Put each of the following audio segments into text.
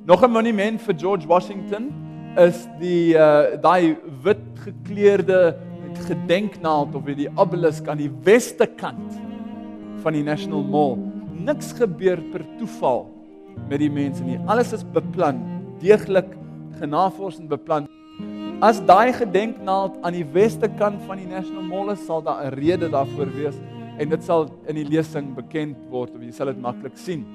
Nog 'n monument vir George Washington is die daai wit gekleurde gedenknaald of die obelisk aan die weste kant van die National Mall. Niks gebeur per toeval met die mense nie. Alles is beplan, deeglik genavorsd en beplan. As daai gedenknaald aan die weste kant van die National Mall is, sal daar 'n rede daarvoor wees en dit sal in die lesing bekend word of jy sal dit maklik sien.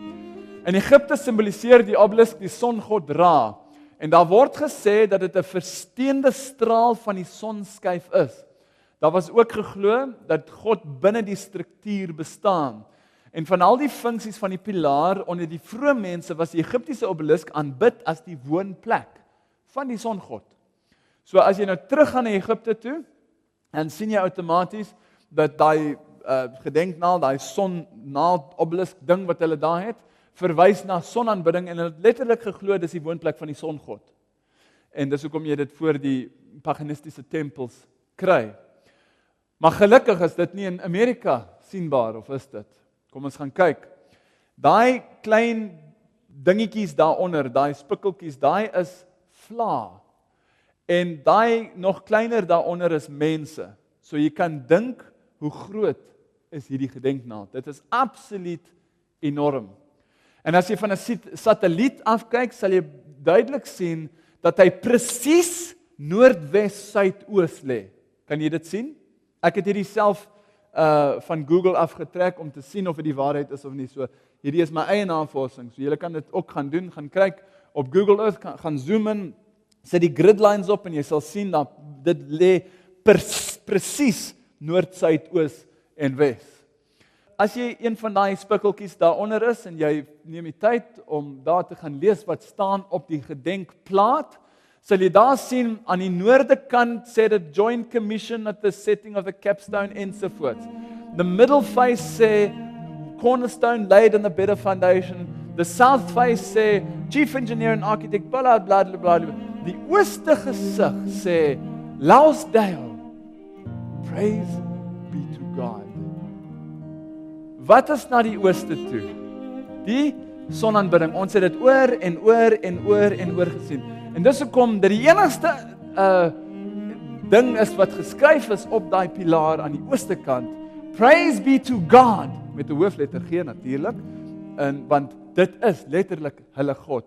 In Egipte simboliseer die obelisk die songod Ra en daar word gesê dat dit 'n versteende straal van die sonskyf is. Daar was ook geglo dat God binne die struktuur bestaan. En van al die funksies van die pilaar onder die vroeë mense was die Egiptiese obelisk aanbid as die woonplek van die songod. So as jy nou terug gaan na Egipte toe, dan sien jy outomaties dat daai gedenknaald, daai sonnaald obelisk ding wat hulle daar het, verwys na sonaanbidding en hulle het letterlik geglo dis die woonplek van die songod. En dis hoekom jy dit voor die paganistiese tempels kry. Maar gelukkig is dit nie in Amerika sienbaar, of is dit? Kom ons gaan kyk. Daai klein dingetjies daaronder, daai spikkeltjies, daai is vla. En daai nog kleiner daaronder is mense. So jy kan dink hoe groot is hierdie gedenknaald. Dit is absoluut enorm. En as jy van 'n satelliet afkyk, sal jy duidelik sien dat hy presies noordwes suidoos lê. Kan jy dit sien? Ek het hierdie self van Google afgetrek om te sien of dit die waarheid is of nie. So hierdie is my eie navorsing. So julle kan dit ook gaan doen, gaan kyk op Google Earth, gaan zoom in, sit die grid lines op en jy sal sien dat dit lê presies noord, suid, oos en wes. As jy een van daai spikkeltjies daaronder is en jy neem die tyd om daar te gaan lees wat staan op die gedenkplaat, sal jy daar sien aan die noorde kant sê dit Joint Commission at the setting of the capstone ensovoorts. The middle face sê cornerstone laid on the better foundation. The south face sê chief engineer and architect blah blah blah blah. Die ooste gesig sê Lausdale. Praise be to God. Wat is na die ooste toe? Die sonaanbidding. Ons het dit oor en oor en oor en oor gesien. En dis hoekom dat die enigste ding is wat geskryf is op daai pilaar aan die ooste kant. Praise be to God met 'n hoofletter G natuurlik. Want dit is letterlik hulle God.